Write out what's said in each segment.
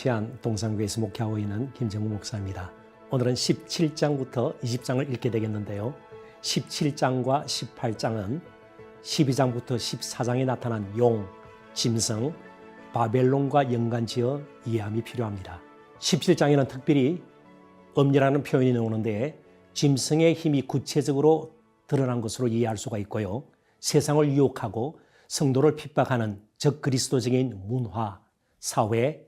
성취한 동산교회에서 목회하고 있는 김정우 목사입니다. 오늘은 17장부터 20장을 읽게 되겠는데요. 17장과 18장은 12장부터 14장에 나타난 용, 짐승, 바벨론과 연관지어 이해함이 필요합니다. 17장에는 특별히 엄리라는 표현이 나오는데 짐승의 힘이 구체적으로 드러난 것으로 이해할 수가 있고요. 세상을 유혹하고 성도를 핍박하는 적그리스도적인 문화, 사회,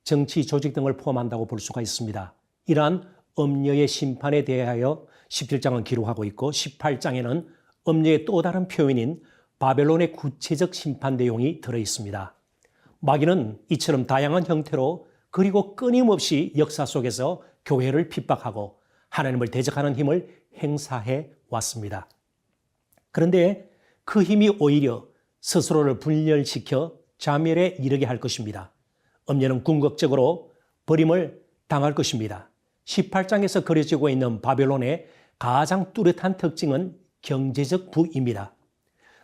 정치 조직 등을 포함한다고 볼 수가 있습니다. 이러한 엄녀의 심판에 대하여 17장은 기록하고 있고 18장에는 엄녀의 또 다른 표현인 바벨론의 구체적 심판 내용이 들어있습니다. 마귀는 이처럼 다양한 형태로 그리고 끊임없이 역사 속에서 교회를 핍박하고 하나님을 대적하는 힘을 행사해 왔습니다. 그런데 그 힘이 오히려 스스로를 분열시켜 자멸에 이르게 할 것입니다. 엄녀는 궁극적으로 버림을 당할 것입니다. 18장에서 그려지고 있는 바벨론의 가장 뚜렷한 특징은 경제적 부입니다.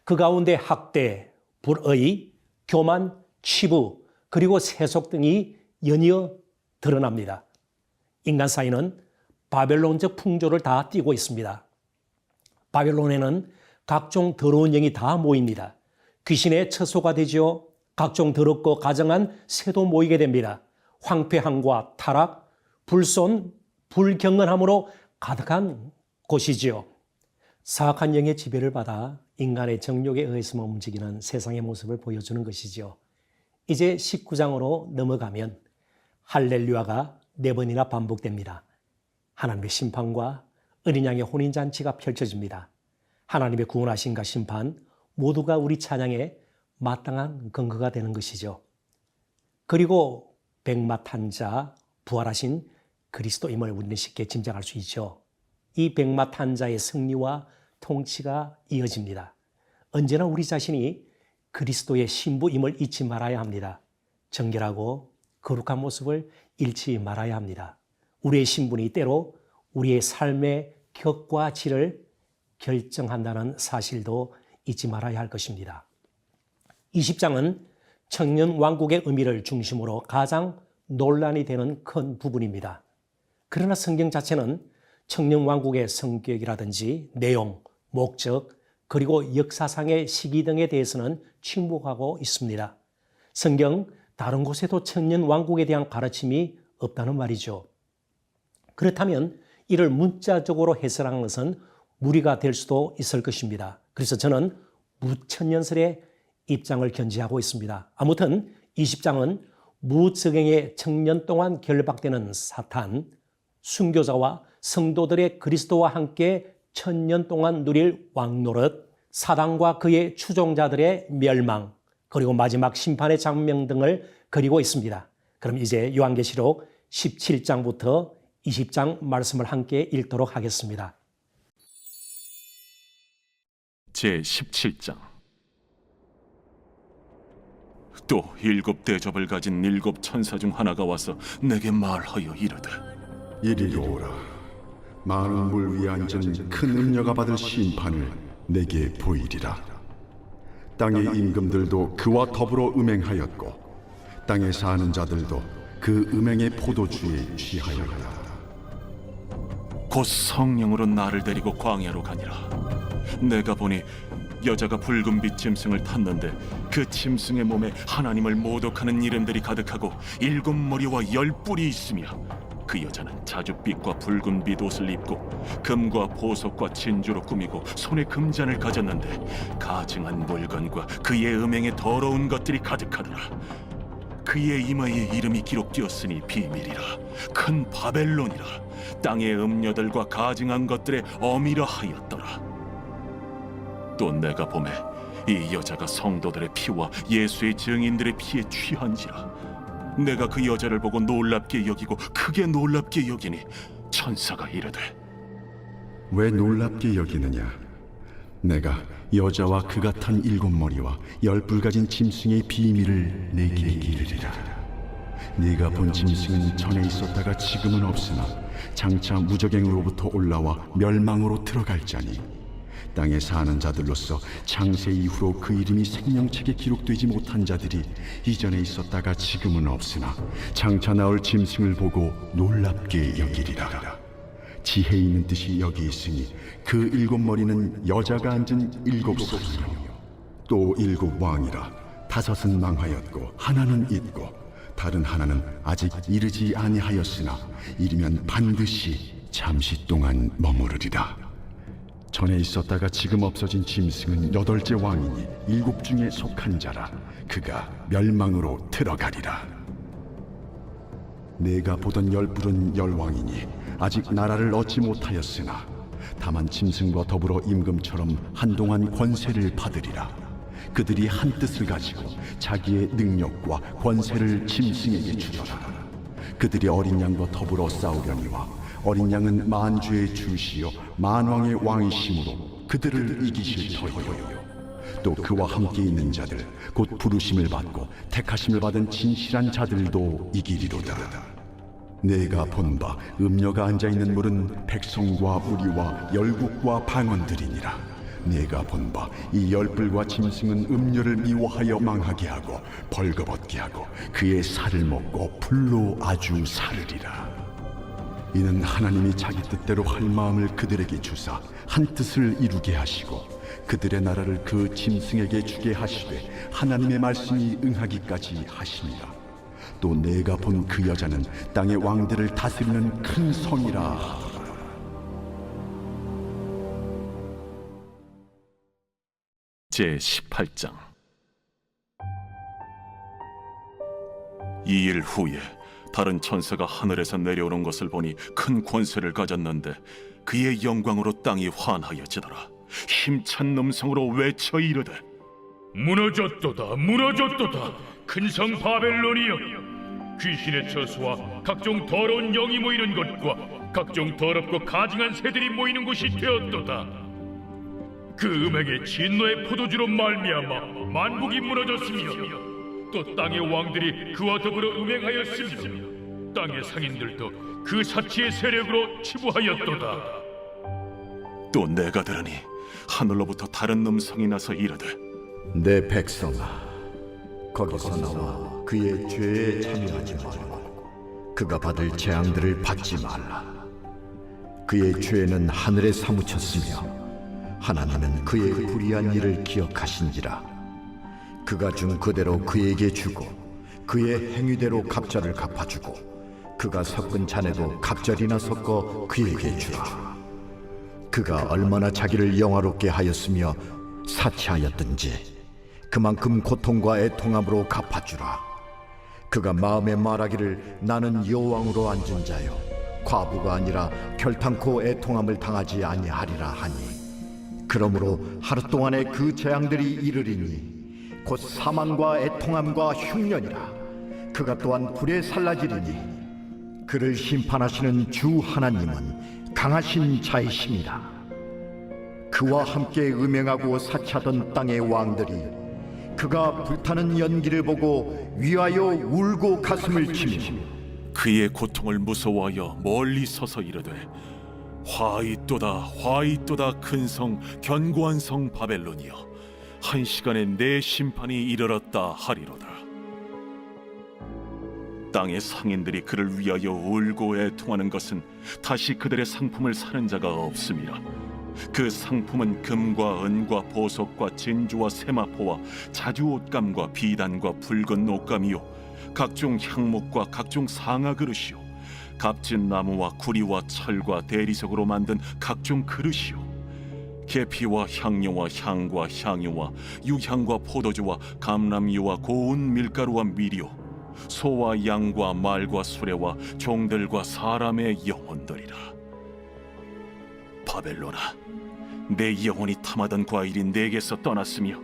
그 가운데 학대, 불의, 교만, 치부, 그리고 세속 등이 연이어 드러납니다. 인간 사이는 바벨론적 풍조를 다 띠고 있습니다. 바벨론에는 각종 더러운 영이 다 모입니다. 귀신의 처소가 되지요. 각종 더럽고 가증한 새도 모이게 됩니다. 황폐함과 타락, 불손, 불경건함으로 가득한 곳이지요. 사악한 영의 지배를 받아 인간의 정욕에 의해서만 움직이는 세상의 모습을 보여주는 것이지요. 이제 19장으로 넘어가면 할렐루야가 4번이나 반복됩니다. 하나님의 심판과 어린 양의 혼인잔치가 펼쳐집니다. 하나님의 구원하심과 심판 모두가 우리 찬양에 마땅한 근거가 되는 것이죠. 그리고 백마탄자, 부활하신 그리스도임을 우리는 쉽게 짐작할 수 있죠. 이 백마탄자의 승리와 통치가 이어집니다. 언제나 우리 자신이 그리스도의 신부임을 잊지 말아야 합니다. 정결하고 거룩한 모습을 잃지 말아야 합니다. 우리의 신분이 때로 우리의 삶의 격과 질을 결정한다는 사실도 잊지 말아야 할 것입니다. 20장은 청년 왕국의 의미를 중심으로 가장 논란이 되는 큰 부분입니다. 그러나 성경 자체는 청년 왕국의 성격이라든지 내용, 목적, 그리고 역사상의 시기 등에 대해서는 침묵하고 있습니다. 성경 다른 곳에도 청년 왕국에 대한 가르침이 없다는 말이죠. 그렇다면 이를 문자적으로 해석하는 것은 무리가 될 수도 있을 것입니다. 그래서 저는 무천년설의 입장을 견지하고 있습니다. 아무튼 20장은 무적행의 청년 동안 결박되는 사탄, 순교자와 성도들의 그리스도와 함께 천년 동안 누릴 왕노릇, 사단과 그의 추종자들의 멸망, 그리고 마지막 심판의 장면 등을 그리고 있습니다. 그럼 이제 요한계시록 17장부터 20장 말씀을 함께 읽도록 하겠습니다. 제17장. 또 7 대접을 가진 7 천사 중 하나가 와서 내게 말하여 이르되, 이리로 오라. 많은 물 위에 앉은 큰 음녀가 받을 심판을 내게 보이리라. 땅의 임금들도 그와 더불어 음행하였고 땅에 사는 자들도 그 음행의 포도주에 취하였다. 곧 성령으로 나를 데리고 광야로 가니라. 내가 보니 여자가 붉은빛 짐승을 탔는데 그 짐승의 몸에 하나님을 모독하는 이름들이 가득하고 7 머리와 10 뿔이 있으며 그 여자는 자줏빛과 붉은빛 옷을 입고 금과 보석과 진주로 꾸미고 손에 금잔을 가졌는데 가증한 물건과 그의 음행에 더러운 것들이 가득하더라. 그의 이마에 이름이 기록되었으니 비밀이라. 큰 바벨론이라. 땅의 음녀들과 가증한 것들의 어미라 하였더라. 또 내가 보매 이 여자가 성도들의 피와 예수의 증인들의 피에 취한지라. 내가 그 여자를 보고 놀랍게 여기고 크게 놀랍게 여기니 천사가 이르되, 왜 놀랍게 여기느냐? 내가 여자와 그가 탄 7 머리와 10 뿔 가진 짐승의 비밀을 내게 이르리라. 네가 본 짐승은 전에 있었다가 지금은 없으나 장차 무적행으로부터 올라와 멸망으로 들어갈 자니 땅에 사는 자들로서 창세 이후로 그 이름이 생명책에 기록되지 못한 자들이 이전에 있었다가 지금은 없으나 장차 나올 짐승을 보고 놀랍게 여기리라. 지혜 있는 뜻이 여기 있으니 그 일곱 머리는 여자가 앉은 일곱 소이요 또 일곱 왕이라. 다섯은 망하였고 하나는 있고 다른 하나는 아직 이르지 아니하였으나 이르면 반드시 잠시 동안 머무르리라. 전에 있었다가 지금 없어진 짐승은 여덟째 왕이니 일곱 중에 속한 자라. 그가 멸망으로 들어가리라. 내가 보던 열불은 열왕이니 아직 나라를 얻지 못하였으나 다만 짐승과 더불어 임금처럼 한동안 권세를 받으리라. 그들이 한 뜻을 가지고 자기의 능력과 권세를 짐승에게 주더라. 그들이 어린 양과 더불어 싸우려니와 어린 양은 만주의 주시요 만왕의 왕이심으로 그들을 이기실 터이요. 또 그와 함께 있는 자들 곧 부르심을 받고 택하심을 받은 진실한 자들도 이기리로다. 내가 본 바 음녀가 앉아있는 물은 백성과 무리와 열국과 방언들이니라. 내가 본 바 이 열불과 짐승은 음녀를 미워하여 망하게 하고 벌거벗게 하고 그의 살을 먹고 불로 아주 사르리라. 이는 하나님이 자기 뜻대로 할 마음을 그들에게 주사 한 뜻을 이루게 하시고 그들의 나라를 그 짐승에게 주게 하시되 하나님의 말씀이 응하기까지 하십니다. 또 내가 본 그 여자는 땅의 왕들을 다스리는 큰 성이라 하더라. 제 18장. 이 일 후에 다른 천사가 하늘에서 내려오는 것을 보니 큰 권세를 가졌는데 그의 영광으로 땅이 환하여지더라. 힘찬 음성으로 외쳐 이르되 무너졌도다 무너졌도다 큰 성 바벨론이여 귀신의 처소와 각종 더러운 영이 모이는 것과 각종 더럽고 가증한 새들이 모이는 곳이 되었도다. 그 음행의 진노의 포도주로 말미암아 만국이 무너졌으며 또 땅의 왕들이 그와 더불어 음행하였으며 땅의 상인들도 그 사치의 세력으로 치부하였도다. 또 내가 들으니 하늘로부터 다른 음성이 나서 이르되 내 백성아, 거기서 나와 그의 죄에 참여하지 말고 그가 받을 재앙들을 받지 말라. 그의 죄는 하늘에 사무쳤으며 하나님은 그의 불의한 일을 기억하신지라. 그가 준 그대로 그에게 주고 그의 행위대로 갑절을 갚아주고 그가 섞은 잔에도 갑절이나 섞어 그에게 주라. 그가 얼마나 자기를 영화롭게 하였으며 사치하였든지 그만큼 고통과 애통함으로 갚아주라. 그가 마음에 말하기를 나는 여호왕으로 앉은 자요 과부가 아니라 결탄코 애통함을 당하지 아니하리라 하니 그러므로 하루 동안에 그 재앙들이 이르리니 곧 사망과 애통함과 흉년이라. 그가 또한 불에 살라지리니 그를 심판하시는 주 하나님은 강하신 자이십니다. 그와 함께 음행하고 사치하던 땅의 왕들이 그가 불타는 연기를 보고 위하여 울고 가슴을 치며 그의 고통을 무서워하여 멀리 서서 이르되 화이또다 화이또다 큰 성 견고한 성 바벨론이여 한 시간에 내 심판이 이르렀다 하리로다. 땅의 상인들이 그를 위하여 울고 애통하는 것은 다시 그들의 상품을 사는 자가 없음이라. 그 상품은 금과 은과 보석과 진주와 세마포와 자주 옷감과 비단과 붉은 옷감이요 각종 향목과 각종 상아 그릇이요 값진 나무와 구리와 철과 대리석으로 만든 각종 그릇이요 계피와 향료와 향과 향유와 유향과 포도주와 감람유와 고운 밀가루와 미리요 소와 양과 말과 수레와 종들과 사람의 영혼들이라. 바벨론아, 내 영혼이 탐하던 과일이 내게서 떠났으며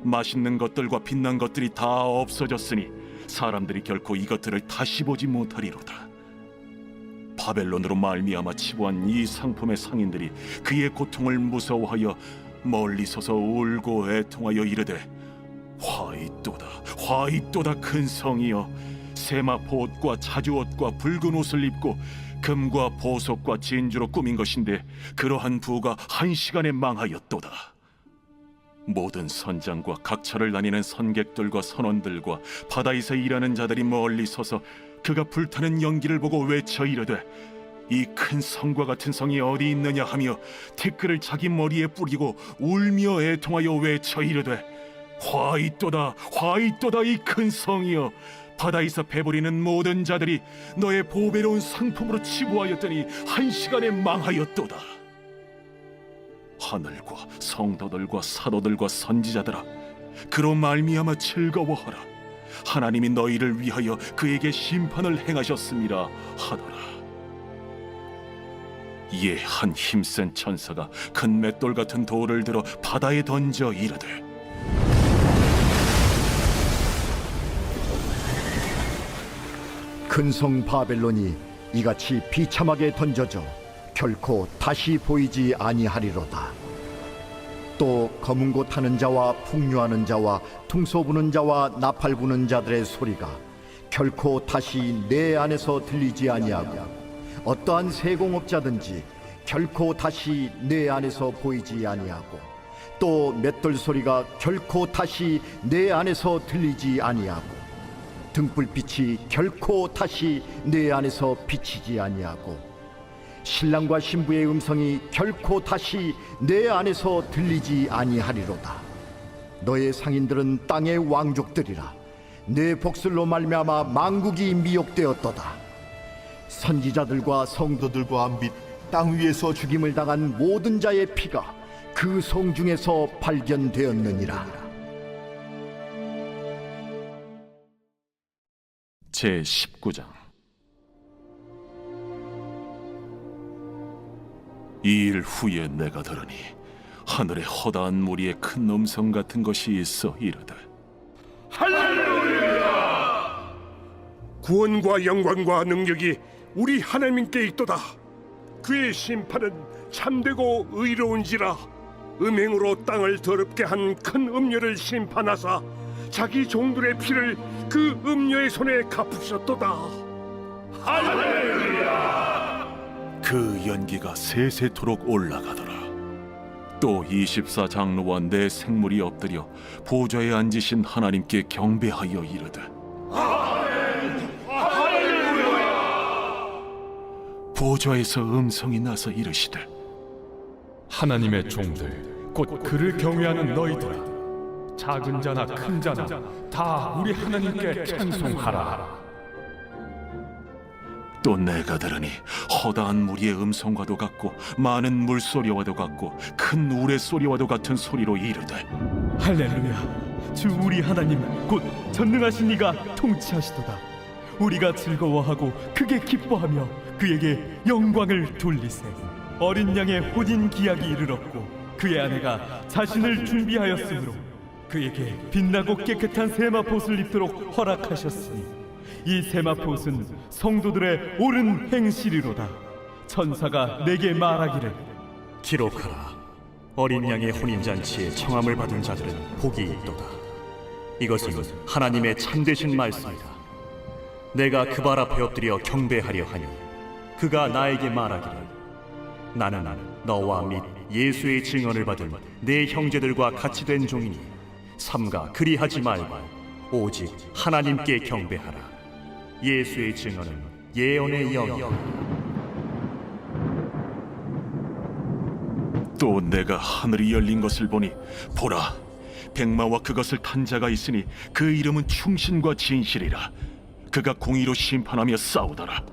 맛있는 것들과 빛난 것들이 다 없어졌으니 사람들이 결코 이것들을 다시 보지 못하리로다. 바벨론으로 말미암아 치부한 이 상품의 상인들이 그의 고통을 무서워하여 멀리 서서 울고 애통하여 이르되 화이또다 화이또다 큰 성이여 세마포 옷과 자주 옷과 붉은 옷을 입고 금과 보석과 진주로 꾸민 것인데 그러한 부가 1시간에 망하였도다. 모든 선장과 각처를 다니는 선객들과 선원들과 바다에서 일하는 자들이 멀리 서서 그가 불타는 연기를 보고 외쳐 이르되 이 큰 성과 같은 성이 어디 있느냐 하며 티끌을 자기 머리에 뿌리고 울며 애통하여 외쳐 이르되 화 있도다 화 있도다 이 큰 성이여 바다에서 배부리는 모든 자들이 너의 보배로운 상품으로 치부하였더니 1시간에 망하였도다. 하늘과 성도들과 사도들과 선지자들아 그로 말미암아 즐거워하라. 하나님이 너희를 위하여 그에게 심판을 행하셨음이라 하더라. 이에 한 힘센 천사가 큰 맷돌 같은 돌을 들어 바다에 던져 이르되 큰 성 바벨론이 이같이 비참하게 던져져 결코 다시 보이지 아니하리로다. 또 검은 고 타는 자와 풍류하는 자와 퉁소 부는 자와 나팔 부는 자들의 소리가 결코 다시 내 안에서 들리지 아니하고 어떠한 세공업자든지 결코 다시 내 안에서 보이지 아니하고 또 맷돌 소리가 결코 다시 내 안에서 들리지 아니하고 등불빛이 결코 다시 내 안에서 비치지 아니하고 신랑과 신부의 음성이 결코 다시 내 안에서 들리지 아니하리로다. 너의 상인들은 땅의 왕족들이라. 내 복술로 말미암아 만국이 미혹되었도다. 선지자들과 성도들과 및 땅 위에서 죽임을 당한 모든 자의 피가 그 성 중에서 발견되었느니라. 제19장. 이 일 후에 내가 들으니 하늘에 허다한 무리의 큰 음성 같은 것이 있어 이르되 할렐루야! 구원과 영광과 능력이 우리 하나님께 있도다. 그의 심판은 참되고 의로운지라. 음행으로 땅을 더럽게 한 큰 음녀를 심판하사 자기 종들의 피를 그 음녀의 손에 갚으셨도다. 할렐루야! 그 연기가 세세토록 올라가더라. 또 24장로와 내 생물이 엎드려 보좌에 앉으신 하나님께 경배하여 이르되 보좌에서 음성이 나서 이르시되 하나님의 종들 곧 그를 경외하는 너희들아, 작은 자나 큰 자나 다 우리 하나님께 찬송하라. 또 내가 들으니 허다한 무리의 음성과도 같고 많은 물소리와도 같고 큰 우레소리와도 같은 소리로 이르되 할렐루야. 주 우리 하나님 곧 전능하신 이가 통치하시도다. 우리가 즐거워하고 크게 기뻐하며 그에게 영광을 돌리세. 어린 양의 혼인 기약이 이르렀고 그의 아내가 자신을 준비하였으므로 그에게 빛나고 깨끗한 세마포옷을 입도록 허락하셨으니 이 세마포옷은 성도들의 옳은 행실이로다. 천사가 내게 말하기를 기록하라. 어린 양의 혼인잔치에 청함을 받은 자들은 복이 있도다. 이것은 하나님의 참되신 말씀이다. 내가 그 발 앞에 엎드려 경배하려 하니 그가 나에게 말하기를 나는 너와 및 예수의 증언을 받은 내 형제들과 같이 된 종이니 삼가 그리하지 말고 오직 하나님께 경배하라. 예수의 증언은 예언의 영이다. 또 내가 하늘이 열린 것을 보니 보라 백마와 그것을 탄 자가 있으니 그 이름은 충신과 진실이라. 그가 공의로 심판하며 싸우더라.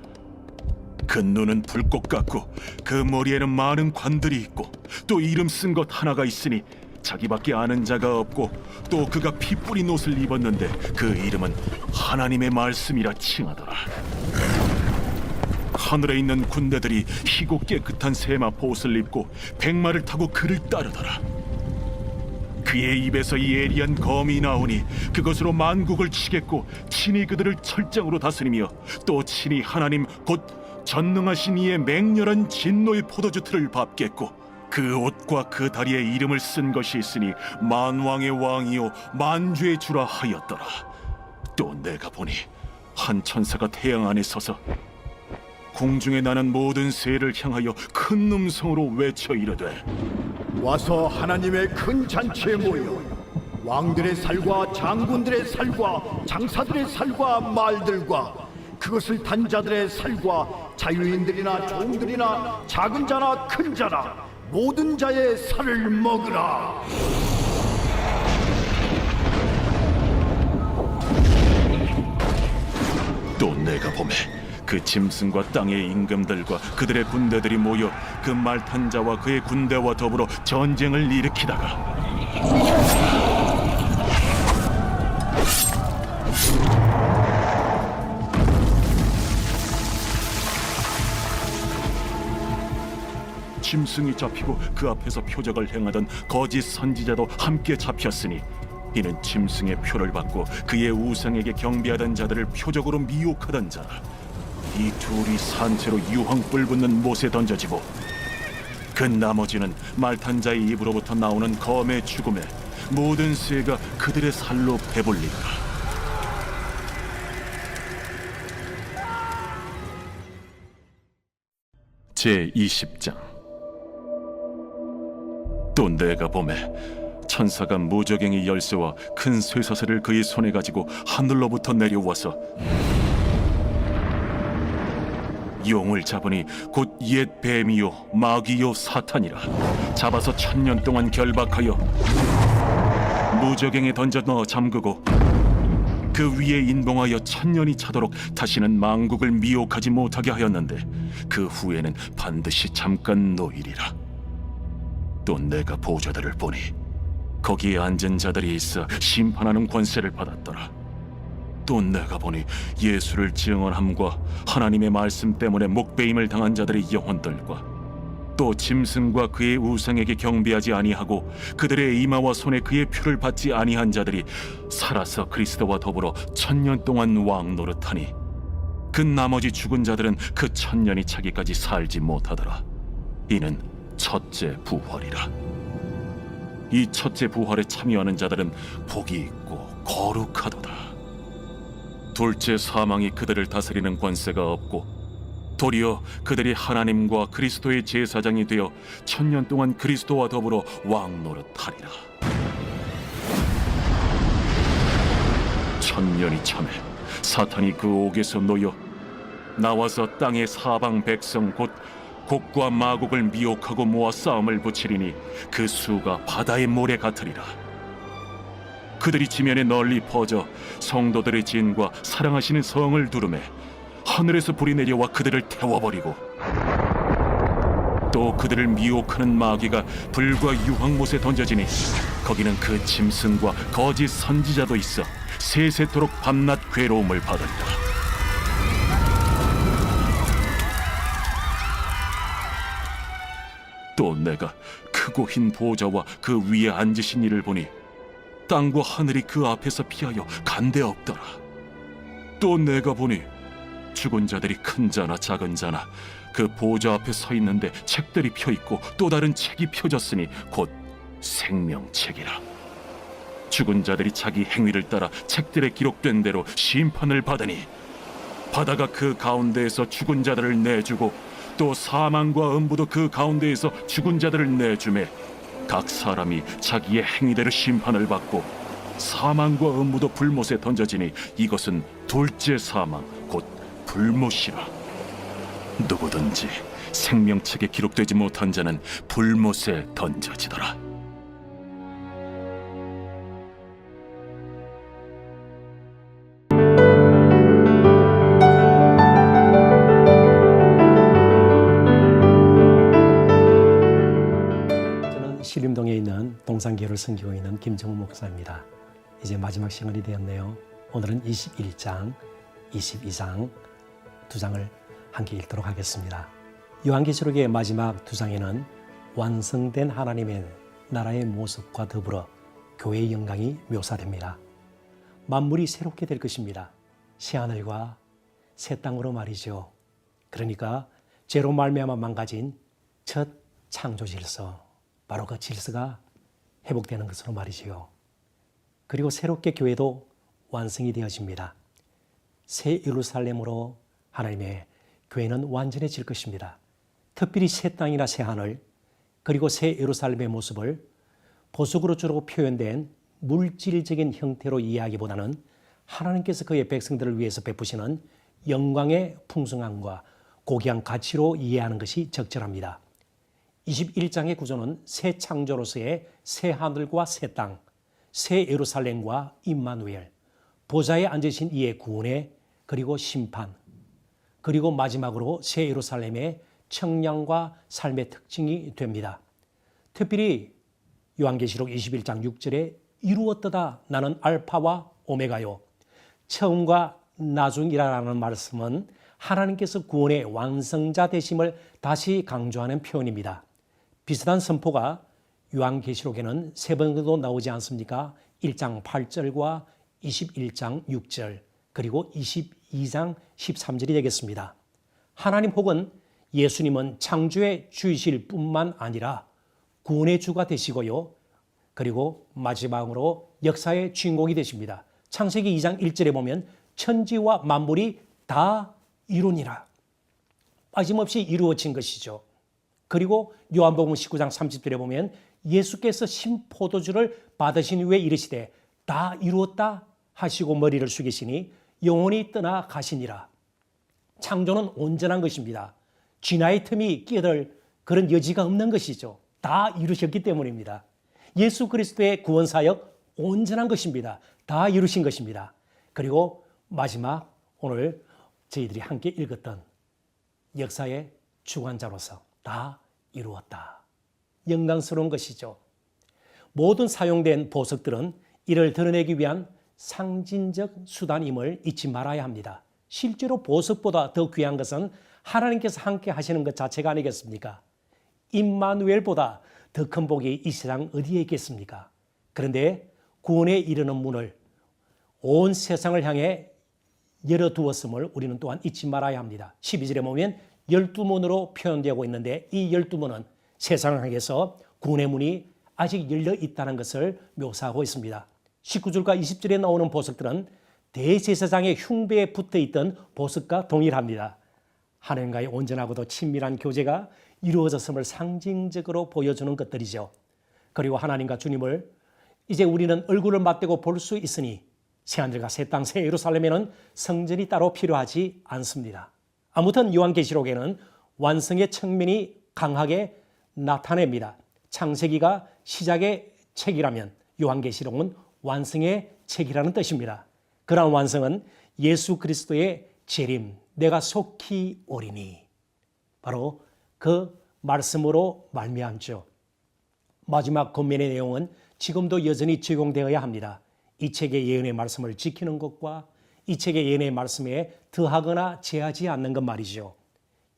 그 눈은 불꽃 같고 그 머리에는 많은 관들이 있고 또 이름 쓴 것 하나가 있으니 자기밖에 아는 자가 없고 또 그가 피 뿌린 옷을 입었는데 그 이름은 하나님의 말씀이라 칭하더라. 하늘에 있는 군대들이 희고 깨끗한 세마포옷을 입고 백마를 타고 그를 따르더라. 그의 입에서 예리한 검이 나오니 그것으로 만국을 치겠고 친히 그들을 철장으로 다스리며 또 친히 하나님 곧 전능하신 이의 맹렬한 진노의 포도주 틀을 밟겠고 그 옷과 그 다리에 이름을 쓴 것이 있으니 만왕의 왕이요 만주의 주라 하였더라. 또 내가 보니 한 천사가 태양 안에 서서 공중에 나는 모든 새를 향하여 큰 음성으로 외쳐 이르되 와서 하나님의 큰 잔치에 모여 왕들의 살과 장군들의 살과 장사들의 살과 말들과 그것을 단 자들의 살과 자유인들이나 종들이나 작은 자나 큰 자나 모든 자의 살을 먹으라. 또 내가 보매 그 짐승과 땅의 임금들과 그들의 군대들이 모여 그 말 탄 자와 그의 군대와 더불어 전쟁을 일으키다가 짐승이 잡히고 그 앞에서 표적을 행하던 거짓 선지자도 함께 잡혔으니 이는 짐승의 표를 받고 그의 우상에게 경배하던 자들을 표적으로 미혹하던 자라. 이 둘이 산채로 유황불 붙는 못에 던져지고 그 나머지는 말탄 자의 입으로부터 나오는 검의 죽음에 모든 새가 그들의 살로 배불리라. 제20장. 또 내가 보매 천사가 무저갱이 열쇠와 큰 쇠사슬을 그의 손에 가지고 하늘로부터 내려와서 용을 잡으니 곧 옛 뱀이요 마귀요 사탄이라. 잡아서 1000년 동안 결박하여 무저갱에 던져 넣어 잠그고 그 위에 인봉하여 1000년이 차도록 다시는 만국을 미혹하지 못하게 하였는데 그 후에는 반드시 잠깐 노일이라. 또 내가 보좌들을 보니 거기에 앉은 자들이 있어 심판하는 권세를 받았더라. 또 내가 보니 예수를 증언함과 하나님의 말씀 때문에 목배임을 당한 자들의 영혼들과 또 짐승과 그의 우상에게 경배하지 아니하고 그들의 이마와 손에 그의 표를 받지 아니한 자들이 살아서 그리스도와 더불어 1000년 동안 왕 노릇하니 그 나머지 죽은 자들은 그 1000년이 차기까지 살지 못하더라. 이는 첫째 부활이라. 이 첫째 부활에 참여하는 자들은 복이 있고 거룩하도다. 둘째 사망이 그들을 다스리는 권세가 없고 도리어 그들이 하나님과 그리스도의 제사장이 되어 1000년 동안 그리스도와 더불어 왕 노릇하리라. 1000년이 참에 사탄이 그 옥에서 놓여 나와서 땅의 사방 백성 곧 곡과 마곡을 미혹하고 모아 싸움을 붙이리니 그 수가 바다의 모래 같으리라. 그들이 지면에 널리 퍼져 성도들의 진과 사랑하시는 성을 두르매 하늘에서 불이 내려와 그들을 태워버리고 또 그들을 미혹하는 마귀가 불과 유황못에 던져지니 거기는 그 짐승과 거짓 선지자도 있어 세세토록 밤낮 괴로움을 받으리라. 또 내가 크고 흰 보좌와 그 위에 앉으신 이를 보니 땅과 하늘이 그 앞에서 피하여 간데 없더라. 또 내가 보니 죽은 자들이 큰 자나 작은 자나 그 보좌 앞에 서 있는데 책들이 펴 있고 또 다른 책이 펴졌으니 곧 생명책이라. 죽은 자들이 자기 행위를 따라 책들에 기록된 대로 심판을 받으니 바다가 그 가운데에서 죽은 자들을 내주고 또 사망과 음부도 그 가운데에서 죽은 자들을 내주매 각 사람이 자기의 행위대로 심판을 받고 사망과 음부도 불못에 던져지니 이것은 둘째 사망 곧 불못이라. 누구든지 생명책에 기록되지 못한 자는 불못에 던져지더라. 신림동에 있는 동산교회를 섬기고 있는 김정우 목사입니다. 이제 마지막 시간이 되었네요. 오늘은 21장, 22장 두 장을 함께 읽도록 하겠습니다. 요한계시록의 마지막 두 장에는 완성된 하나님의 나라의 모습과 더불어 교회의 영광이 묘사됩니다. 만물이 새롭게 될 것입니다. 새하늘과 새 땅으로 말이죠. 그러니까 죄로 말미암아 망가진 첫 창조 질서, 바로 그 질서가 회복되는 것으로 말이지요. 그리고 새롭게 교회도 완성이 되어집니다. 새 예루살렘으로 하나님의 교회는 완전해질 것입니다. 특별히 새 땅이나 새 하늘, 그리고 새 예루살렘의 모습을 보석으로 주로 표현된 물질적인 형태로 이해하기보다는 하나님께서 그의 백성들을 위해서 베푸시는 영광의 풍성함과 고귀한 가치로 이해하는 것이 적절합니다. 21장의 구조는 새 창조로서의 새 하늘과 새 땅, 새 예루살렘과 임마누엘, 보좌에 앉으신 이의 구원의 그리고 심판, 그리고 마지막으로 새 예루살렘의 청량과 삶의 특징이 됩니다. 특별히 요한계시록 21장 6절에 이루었도다 나는 알파와 오메가요. 처음과 나중이라는 말씀은 하나님께서 구원의 완성자 되심을 다시 강조하는 표현입니다. 비슷한 선포가 요한계시록에는 3번 정도 나오지 않습니까? 1장 8절과 21장 6절 그리고 22장 13절이 되겠습니다. 하나님 혹은 예수님은 창조의 주이실 뿐만 아니라 구원의 주가 되시고요. 그리고 마지막으로 역사의 주인공이 되십니다. 창세기 2장 1절에 보면 천지와 만물이 다 이루니라. 빠짐없이 이루어진 것이죠. 그리고 요한복음 19장 30절에 보면 예수께서 신포도주를 받으신 후에 이르시되 다 이루었다 하시고 머리를 숙이시니 영혼이 떠나 가시니라. 창조는 온전한 것입니다. 쥐나의 틈이 끼어들 그런 여지가 없는 것이죠. 다 이루셨기 때문입니다. 예수 그리스도의 구원사역 온전한 것입니다. 다 이루신 것입니다. 그리고 마지막 오늘 저희들이 함께 읽었던 역사의 주관자로서 다 이루었다. 영광스러운 것이죠. 모든 사용된 보석들은 이를 드러내기 위한 상징적 수단임을 잊지 말아야 합니다. 실제로 보석보다 더 귀한 것은 하나님께서 함께 하시는 것 자체가 아니겠습니까? 임마누엘보다 더 큰 복이 이 세상 어디에 있겠습니까? 그런데 구원에 이르는 문을 온 세상을 향해 열어두었음을 우리는 또한 잊지 말아야 합니다. 12절에 보면 12문으로 표현되고 있는데 이 12문은 세상을 향해서 구원의 문이 아직 열려 있다는 것을 묘사하고 있습니다. 19절과 20절에 나오는 보석들은 대제사장의 흉배에 붙어있던 보석과 동일합니다. 하나님과의 온전하고도 친밀한 교제가 이루어졌음을 상징적으로 보여주는 것들이죠. 그리고 하나님과 주님을 이제 우리는 얼굴을 맞대고 볼 수 있으니 새하늘과 새 땅, 새 예루살렘에는 성전이 따로 필요하지 않습니다. 아무튼 요한계시록에는 완성의 측면이 강하게 나타냅니다. 창세기가 시작의 책이라면 요한계시록은 완성의 책이라는 뜻입니다. 그러한 완성은 예수 그리스도의 재림, 내가 속히 오리니 바로 그 말씀으로 말미암죠. 마지막 권면의 내용은 지금도 여전히 적용되어야 합니다. 이 책의 예언의 말씀을 지키는 것과 이 책의 예언의 말씀에 더하거나 제하지 않는 것 말이죠.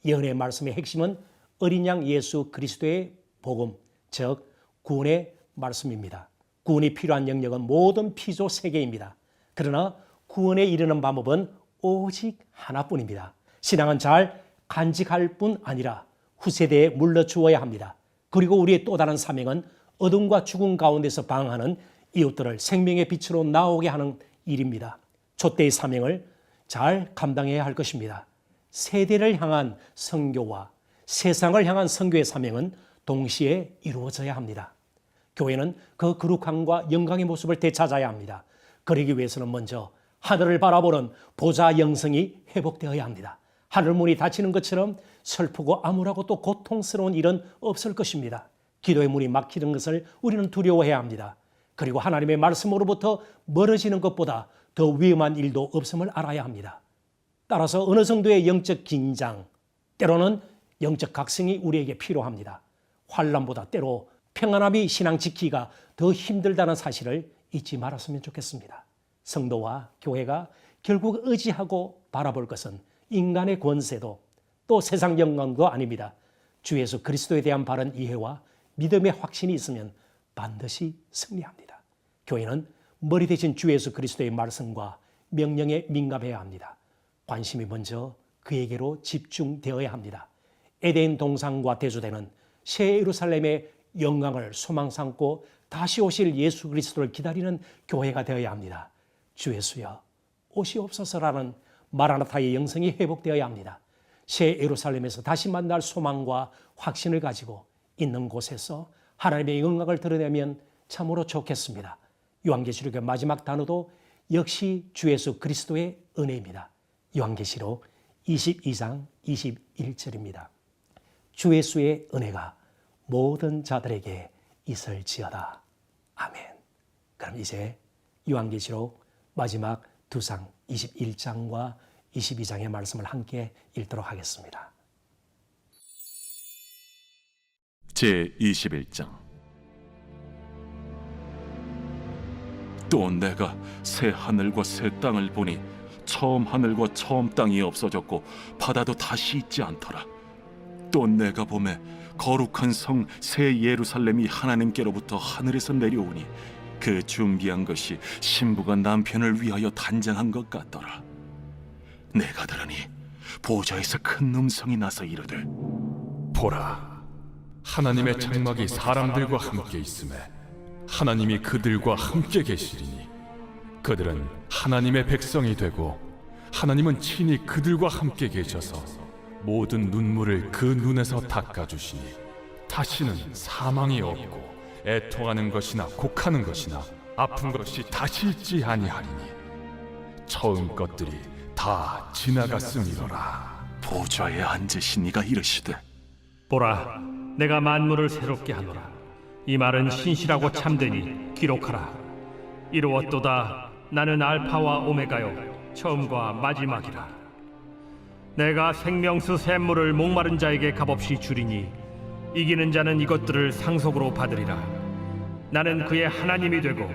예언의 말씀의 핵심은 어린 양 예수 그리스도의 복음, 즉 구원의 말씀입니다. 구원이 필요한 영역은 모든 피조 세계입니다. 그러나 구원에 이르는 방법은 오직 하나뿐입니다. 신앙은 잘 간직할 뿐 아니라 후세대에 물려주어야 합니다. 그리고 우리의 또 다른 사명은 어둠과 죽음 가운데서 방황하는 이웃들을 생명의 빛으로 나오게 하는 일입니다. 촛대의 사명을 잘 감당해야 할 것입니다. 세대를 향한 선교와 세상을 향한 선교의 사명은 동시에 이루어져야 합니다. 교회는 그 거룩함과 영광의 모습을 되찾아야 합니다. 그러기 위해서는 먼저 하늘을 바라보는 보좌 영성이 회복되어야 합니다. 하늘문이 닫히는 것처럼 슬프고 암울하고 또 고통스러운 일은 없을 것입니다. 기도의 문이 막히는 것을 우리는 두려워해야 합니다. 그리고 하나님의 말씀으로부터 멀어지는 것보다 더 위험한 일도 없음을 알아야 합니다. 따라서 어느 정도의 영적 긴장, 때로는 영적 각성이 우리에게 필요합니다. 환난보다 때로 평안함이 신앙 지키기가 더 힘들다는 사실을 잊지 말았으면 좋겠습니다. 성도와 교회가 결국 의지하고 바라볼 것은 인간의 권세도 또 세상 영광도 아닙니다. 주 예수 그리스도에 대한 바른 이해와 믿음의 확신이 있으면 반드시 승리합니다. 교회는 머리 대신 주 예수 그리스도의 말씀과 명령에 민감해야 합니다. 관심이 먼저 그에게로 집중되어야 합니다. 에덴 동산과 대조되는 새 예루살렘의 영광을 소망 삼고 다시 오실 예수 그리스도를 기다리는 교회가 되어야 합니다. 주 예수여 오시옵소서라는 마라나타의 영성이 회복되어야 합니다. 새 예루살렘에서 다시 만날 소망과 확신을 가지고 있는 곳에서 하나님의 영광을 드러내면 참으로 좋겠습니다. 요한계시록의 마지막 단어도 역시 주 예수 그리스도의 은혜입니다. 요한계시록 22장 21절입니다. 주 예수의 은혜가 모든 자들에게 있을지어다. 아멘. 그럼 이제 요한계시록 마지막 두 장 21장과 22장의 말씀을 함께 읽도록 하겠습니다. 제21장. 또 내가 새 하늘과 새 땅을 보니 처음 하늘과 처음 땅이 없어졌고 바다도 다시 있지 않더라. 또 내가 보매 거룩한 성 새 예루살렘이 하나님께로부터 하늘에서 내려오니 그 준비한 것이 신부가 남편을 위하여 단장한 것 같더라. 내가 들으니 보좌에서 큰 음성이 나서 이르되, 보라, 하나님의 장막이 사람들과 함께 있음에 하나님이 그들과 함께 계시리니 그들은 하나님의 백성이 되고 하나님은 친히 그들과 함께 계셔서 모든 눈물을 그 눈에서 닦아주시니 다시는 사망이 없고 애통하는 것이나 곡하는 것이나 아픈 것이 다시 있지 아니하리니 처음 것들이 다 지나갔음이로라. 보좌에 앉으신 이가 이르시되, 보라, 내가 만물을 새롭게 하노라. 이 말은 신실하고 참되니 기록하라. 이루었도다. 나는 알파와 오메가요, 처음과 마지막이라. 내가 생명수 샘물을 목마른 자에게 값없이 주리니 이기는 자는 이것들을 상속으로 받으리라. 나는 그의 하나님이 되고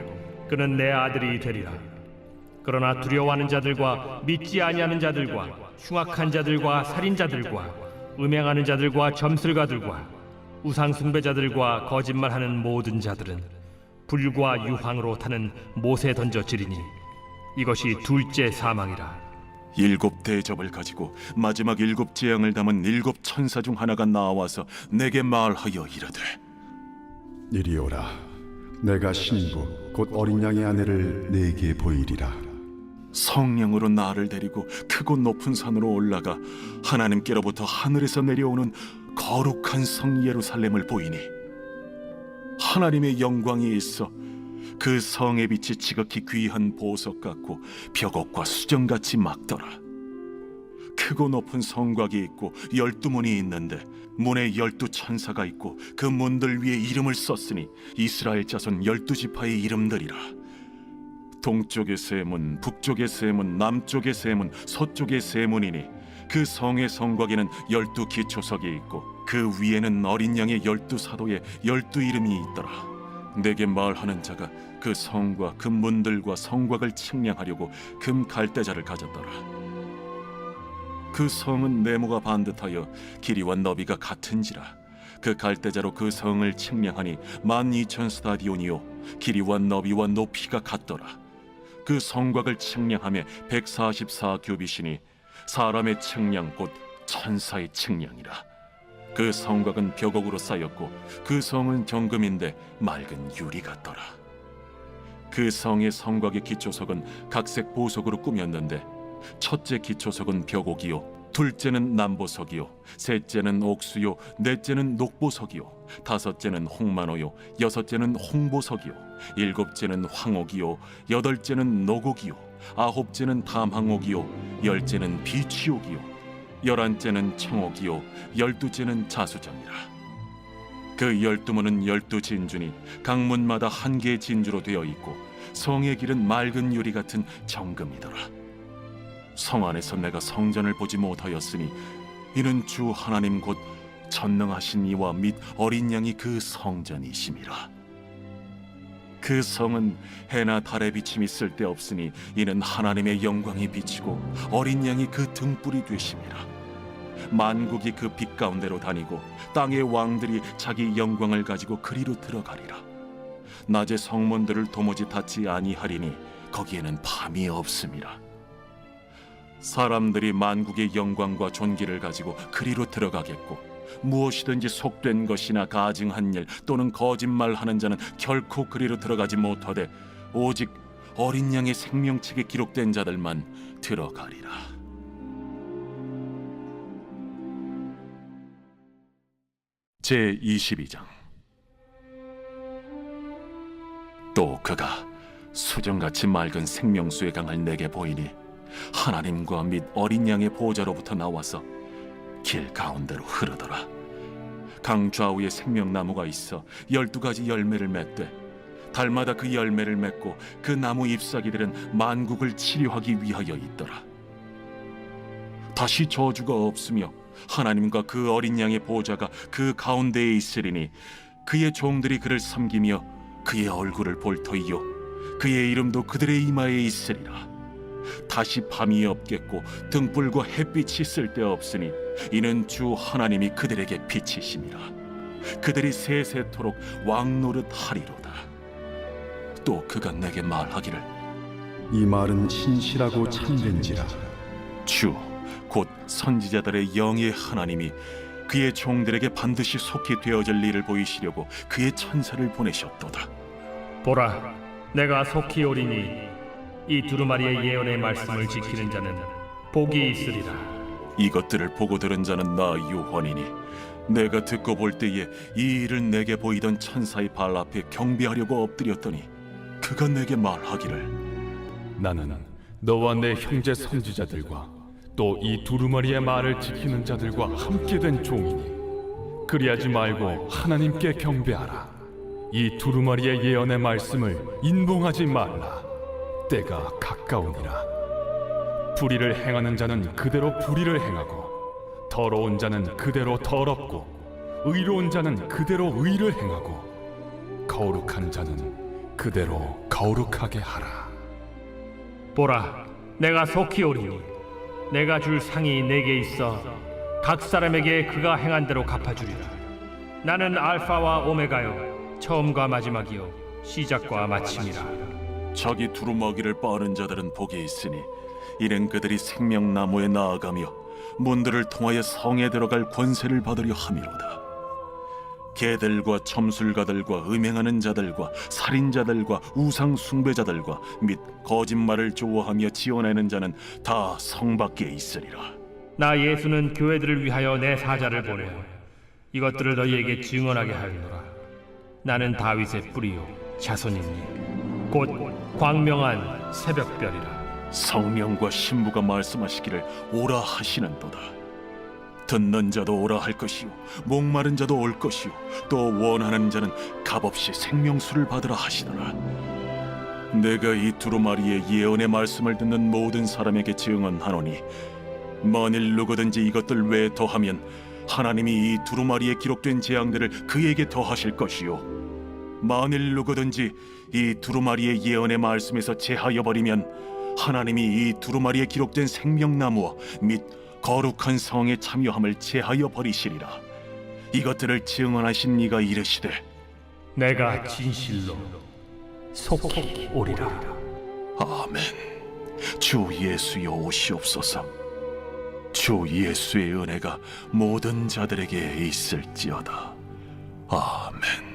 그는 내 아들이 되리라. 그러나 두려워하는 자들과 믿지 아니하는 자들과 흉악한 자들과 살인자들과 음행하는 자들과 점술가들과 우상 숭배자들과 거짓말하는 모든 자들은 불과 유황으로 타는 못에 던져지리니 이것이 둘째 사망이라. 일곱 대접을 가지고 마지막 일곱 재앙을 담은 일곱 천사 중 하나가 나와서 내게 말하여 이르되, 이리 오라. 내가 신부 곧 어린 양의 아내를 네게 보이리라. 성령으로 나를 데리고 크고 높은 산으로 올라가 하나님께로부터 하늘에서 내려오는 거룩한 성 예루살렘을 보이니 하나님의 영광이 있어 그 성의 빛이 지극히 귀한 보석 같고 벽옥과 수정같이 막더라. 크고 높은 성곽이 있고 12문이 있는데 문에 12천사가 있고 그 문들 위에 이름을 썼으니 이스라엘 자손 12지파의 이름들이라. 동쪽의 세 문, 북쪽의 세 문, 남쪽의 세 문, 서쪽의 세 문이니 그 성의 성곽에는 12기초석이 있고 그 위에는 어린 양의 12사도의 12이름이 있더라. 내게 말하는 자가 그 성과 그 문들과 성곽을 측량하려고 금 갈대자를 가졌더라. 그 성은 네모가 반듯하여 길이와 너비가 같은지라. 그 갈대자로 그 성을 측량하니 12,000스타디온이요 길이와 너비와 높이가 같더라. 그 성곽을 측량하며 144규빗이니 사람의 측량 곧 천사의 측량이라. 그 성곽은 벽옥으로 쌓였고 그 성은 정금인데 맑은 유리 같더라. 그 성의 성곽의 기초석은 각색 보석으로 꾸몄는데 첫째 기초석은 벽옥이요, 둘째는 남보석이요, 셋째는 옥수요, 넷째는 녹보석이요, 다섯째는 홍만호요, 여섯째는 홍보석이요, 일곱째는 황옥이요, 여덟째는 노곡이요, 아홉째는 담항옥이요, 열째는 비취옥이요, 11째는 청옥이요 12째는 자수정이라. 그 12문은 12진주니 각 문마다 한 개의 진주로 되어 있고 성의 길은 맑은 유리 같은 정금이더라. 성 안에서 내가 성전을 보지 못하였으니 이는 주 하나님 곧 전능하신 이와 및 어린 양이 그 성전이심이라. 그 성은 해나 달의 비침이 쓸데없으니 이는 하나님의 영광이 비치고 어린 양이 그 등불이 되심이라. 만국이 그 빛 가운데로 다니고 땅의 왕들이 자기 영광을 가지고 그리로 들어가리라. 낮에 성문들을 도무지 닫지 아니하리니 거기에는 밤이 없음이라. 사람들이 만국의 영광과 존귀를 가지고 그리로 들어가겠고 무엇이든지 속된 것이나 가증한 일 또는 거짓말하는 자는 결코 그리로 들어가지 못하되 오직 어린 양의 생명책에 기록된 자들만 들어가리라. 제22장. 또 그가 수정같이 맑은 생명수의 강을 내게 보이니 하나님과 및 어린 양의 보좌로부터 나와서 길 가운데로 흐르더라. 강 좌우에 생명나무가 있어 12가지 열매를 맺되 달마다 그 열매를 맺고 그 나무 잎사귀들은 만국을 치료하기 위하여 있더라. 다시 저주가 없으며 하나님과 그 어린 양의 보좌가 그 가운데에 있으리니 그의 종들이 그를 섬기며 그의 얼굴을 볼 터이요 그의 이름도 그들의 이마에 있으리라. 다시 밤이 없겠고 등불과 햇빛이 쓸데없으니 이는 주 하나님이 그들에게 빛이심이라. 그들이 세세토록 왕노릇 하리로다. 또 그가 내게 말하기를 이 말은 신실하고 참된지라. 주 곧 선지자들의 영의 하나님이 그의 종들에게 반드시 속히 되어질 일을 보이시려고 그의 천사를 보내셨도다. 보라, 내가 속히 오리니 이 두루마리의 예언의 말씀을 지키는 자는 복이 있으리라. 이것들을 보고 들은 자는 나 요한이니 내가 듣고 볼 때에 이 일을 내게 보이던 천사의 발 앞에 경배하려고 엎드렸더니 그가 내게 말하기를 나는 너와 내 형제 선지자들과 또 이 두루마리의 말을 지키는 자들과 함께 된 종이니 그리하지 말고 하나님께 경배하라. 이 두루마리의 예언의 말씀을 인봉하지 말라. 때가 가까우니라. 불의를 행하는 자는 그대로 불의를 행하고 더러운 자는 그대로 더럽고 의로운 자는 그대로 의를 행하고 거룩한 자는 그대로 거룩하게 하라. 보라, 내가 속히 오리니 내가 줄 상이 내게 있어 각 사람에게 그가 행한 대로 갚아주리라. 나는 알파와 오메가요 처음과 마지막이요 시작과 마침이라. 자기 두루마기를 빠는 자들은 복이 있으니 이는 그들이 생명나무에 나아가며 문들을 통하여 성에 들어갈 권세를 받으려 함이로다. 개들과 점술가들과 음행하는 자들과 살인자들과 우상 숭배자들과 및 거짓말을 좋아하며 지어내는 자는 다 성 밖에 있으리라. 나 예수는 교회들을 위하여 내 사자를 보내어 이것들을 너희에게 증언하게 하리노라. 나는 다윗의 뿌리요 자손이니 곧 광명한 새벽별이라. 성령과 신부가 말씀하시기를 오라 하시는도다. 듣는 자도 오라 할 것이요 목마른 자도 올 것이요 또 원하는 자는 값없이 생명수를 받으라 하시더라. 내가 이 두루마리의 예언의 말씀을 듣는 모든 사람에게 증언하노니 만일 누구든지 이것들 외에 더하면 하나님이 이 두루마리에 기록된 재앙들을 그에게 더하실 것이요 만일 누구든지 이 두루마리의 예언의 말씀에서 제하여 버리면 하나님이 이 두루마리에 기록된 생명나무와 및 거룩한 성에 참여함을 제하여 버리시리라. 이것들을 증언하신 이가 이르시되 내가 진실로 속히 오리라. 아멘. 주 예수여 오시옵소서. 주 예수의 은혜가 모든 자들에게 있을지어다. 아멘.